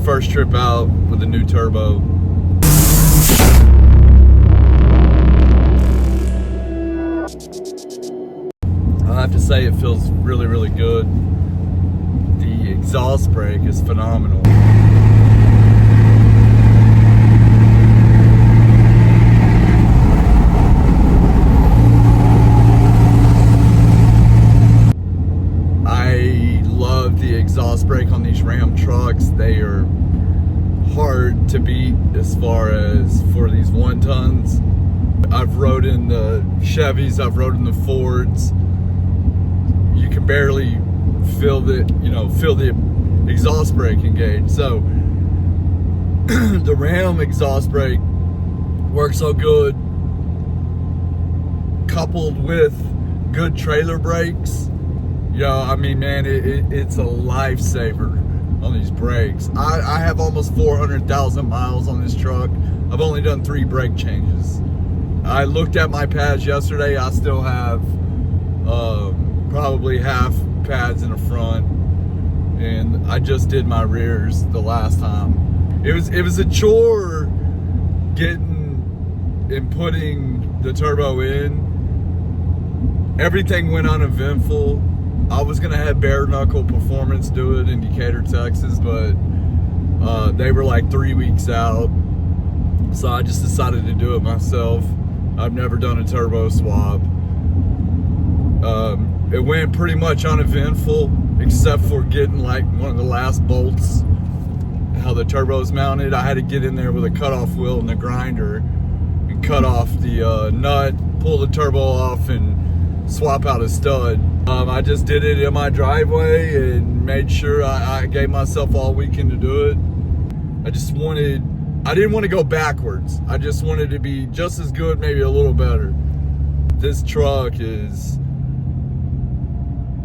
first trip out with a new turbo. I have to say it feels really, really good. The exhaust brake is phenomenal. I love the exhaust brake on these Ram trucks. They are hard to beat as far as for these 1-tons. I've rode in the Chevys, I've rode in the Fords. You can barely feel the exhaust brake engage. So the Ram exhaust brake works so good, coupled with good trailer brakes. I mean, man, it's a lifesaver on these brakes. I have almost 400,000 miles on this truck. I've only done 3 brake changes. I looked at my pads yesterday. I still have probably half pads in the front, and I just did my rears the last time. It was a chore getting and putting the turbo in. Everything went uneventful. I was gonna have Bare Knuckle Performance do it in Decatur, Texas, but they were like 3 weeks out, so I just decided to do it myself. I've never done a turbo swap. It went pretty much uneventful, except for getting like one of the last bolts, how the turbo's mounted. I had to get in there with a cutoff wheel and the grinder and cut off the nut, pull the turbo off, and swap out a stud. I just did it in my driveway and made sure I gave myself all weekend to do it. I didn't want to go backwards. I just wanted to be just as good, maybe a little better. This truck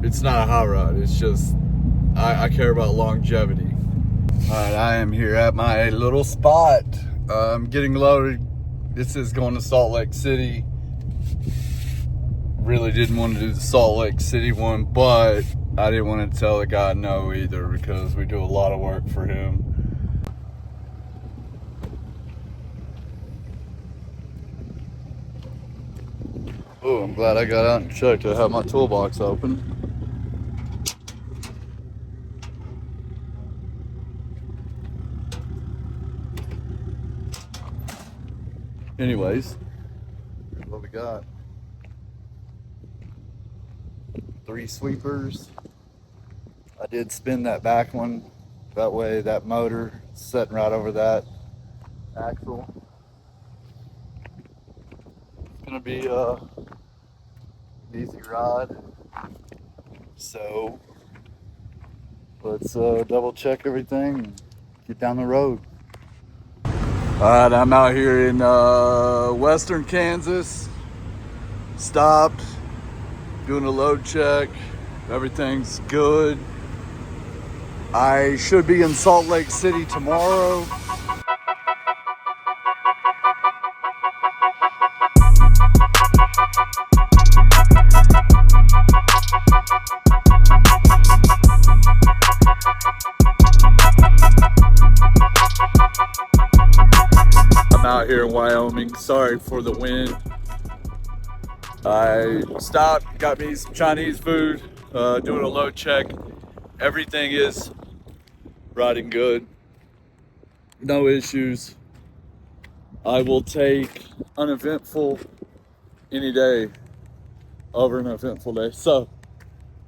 it's not a hot rod. It's just, I care about longevity. All right, I am here at my little spot. I'm getting loaded. This is going to Salt Lake City. Really didn't want to do the Salt Lake City one, but I didn't want to tell the guy no either, because we do a lot of work for him. Oh, I'm glad I got out and checked. I have my toolbox open. Anyways, what we got? 3 sweepers. I did spin that back one. That way that motor is sitting right over that axle. It's gonna be an easy ride. So let's double check everything and get down the road. Alright, I'm out here in western Kansas. Stopped, doing a load check. Everything's good. I should be in Salt Lake City tomorrow. Out here in Wyoming. Sorry for the wind. I stopped, got me some Chinese food, doing a load check. Everything is riding good. No issues. I will take uneventful any day over an eventful day. So,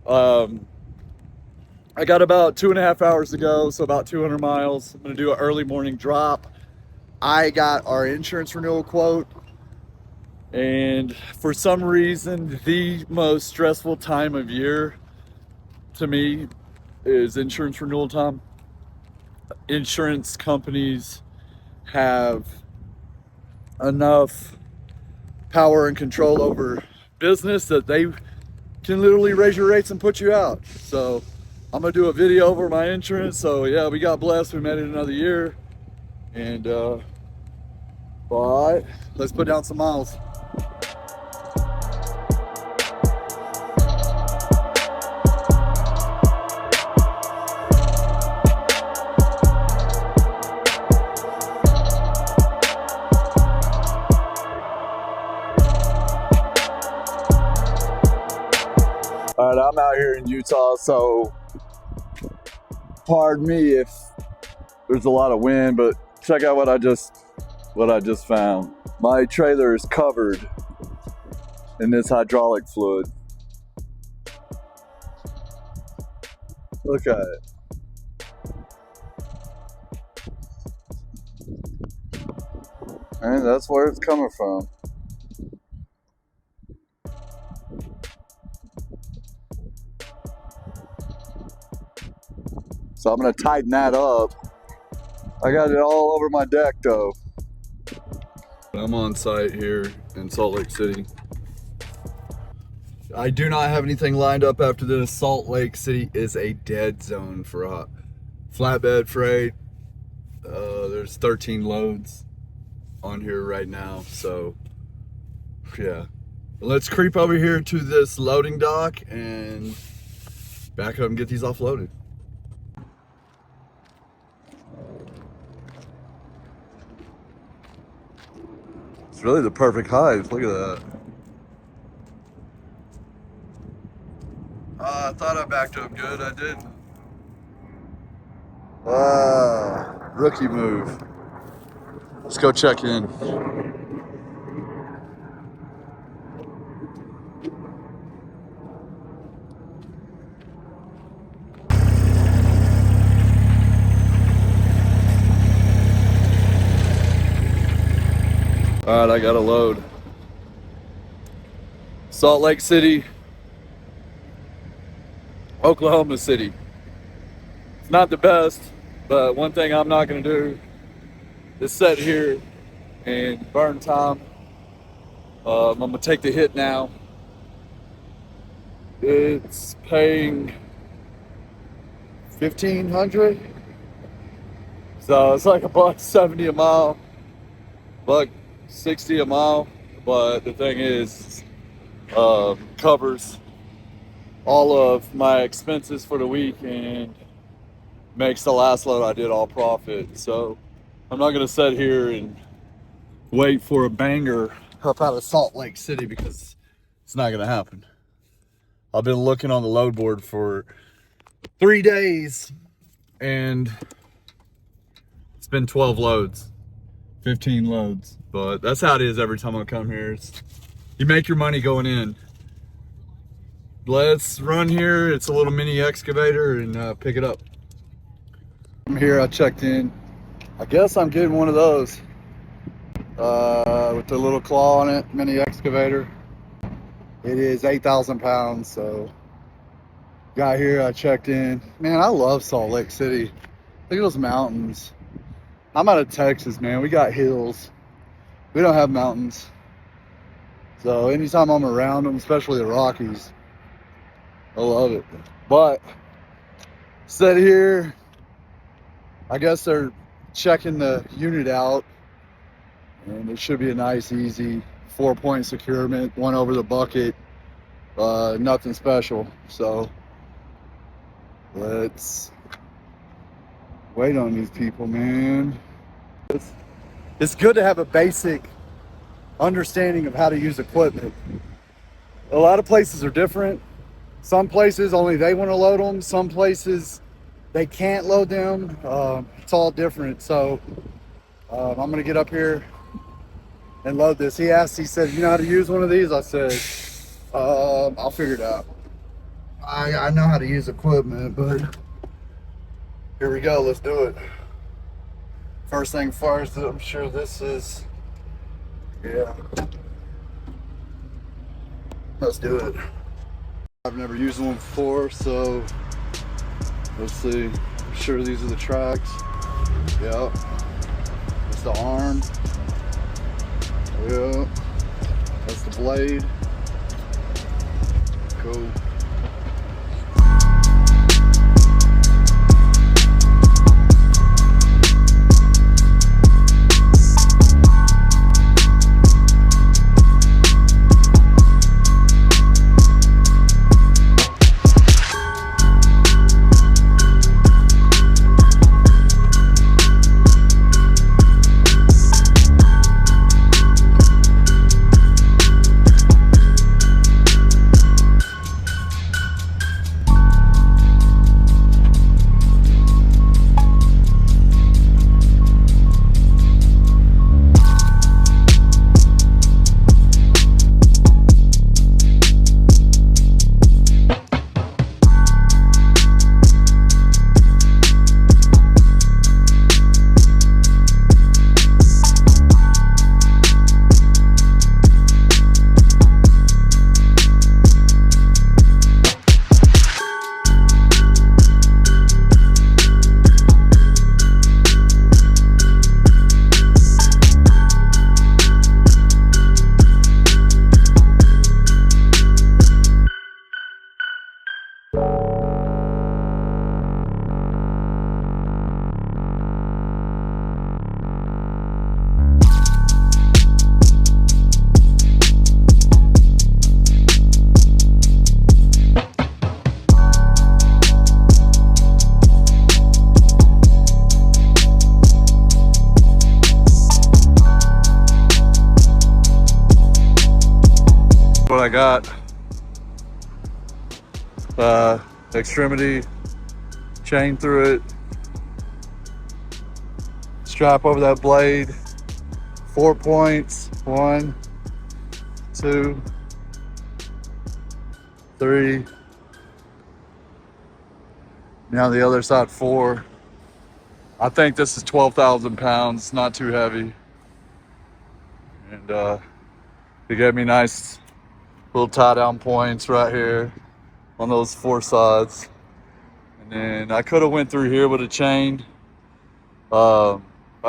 I got about 2.5 hours to go, so about 200 miles. I'm gonna do an early morning drop. I got our insurance renewal quote, and for some reason, the most stressful time of year to me is insurance renewal time. Insurance companies have enough power and control over business that they can literally raise your rates and put you out. So I'm gonna do a video over my insurance. So yeah, we got blessed, we made it another year. And all right, let's put down some miles. I'm out here in Utah, so pardon me if there's a lot of wind, but check out what I just found. My trailer is covered in this hydraulic fluid. Look at it. And that's where it's coming from. So I'm gonna tighten that up. I got it all over my deck though. I'm on site here in Salt Lake City. I do not have anything lined up after this. Salt Lake City is a dead zone for flatbed freight. There's 13 loads on here right now, so yeah. Let's creep over here to this loading dock and back up and get these offloaded. It's really the perfect height. Look at that. I thought I backed up good. I didn't. Rookie move. Let's go check in. All right, I got a load. Salt Lake City, Oklahoma City. It's not the best, but one thing I'm not gonna do is sit here and burn time. I'm gonna take the hit now. It's paying $1,500, so it's like $1.70 a mile, $1.60 a mile. But the thing is, covers all of my expenses for the week and makes the last load I did all profit. So I'm not gonna sit here and wait for a banger up out of Salt Lake City because it's not gonna happen. I've been looking on the load board for 3 days and it's been 12 loads, 15 loads. But that's how it is every time I come here. You make your money going in. Let's run here. It's a little mini excavator and pick it up. I'm here, I checked in. I guess I'm getting one of those with the little claw on it, mini excavator. It is 8,000 pounds, so got here, I checked in. Man, I love Salt Lake City. Look at those mountains. I'm out of Texas, man. We got hills. We don't have mountains. So anytime I'm around them, especially the Rockies, I love it. But sit here, I guess they're checking the unit out, and it should be a nice, easy 4-point securement, one over the bucket, nothing special. So let's wait on these people, man. It's good to have a basic understanding of how to use equipment. A lot of places are different. Some places only they want to load them. Some places they can't load them. It's all different. So I'm gonna get up here and load this. He asked, he said, you know how to use one of these? I said, I'll figure it out. I know how to use equipment, but here we go, let's do it. First thing first, I'm sure this is, yeah. Let's do it. I've never used one before, so let's see. I'm sure these are the tracks. Yep. That's the arm. Yep. That's the blade. Cool. I got extremity chain through it, strap over that blade, 4 points, 1, 2, 3. Now the other side 4. I think this is 12,000 pounds, not too heavy. And they gave me nice little tie down points right here on those 4 sides. And then I could have went through here with a chain. I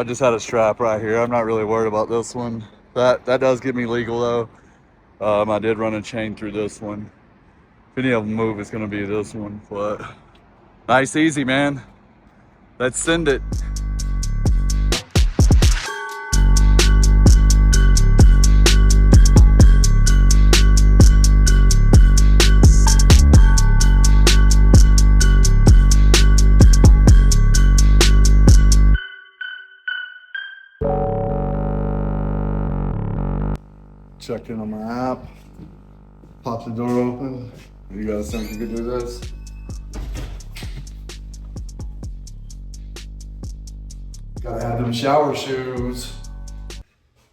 just had a strap right here. I'm not really worried about this one. That does get me legal though. I did run a chain through this one. If any of them move, it's gonna be this one. But nice, easy, man. Let's send it. Checked in on my app, popped the door open. You guys think you could do this? Gotta have them shower shoes.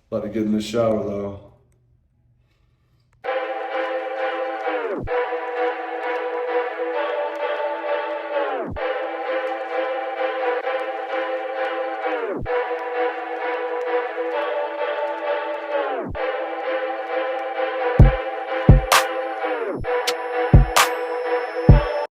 About to get in the shower though.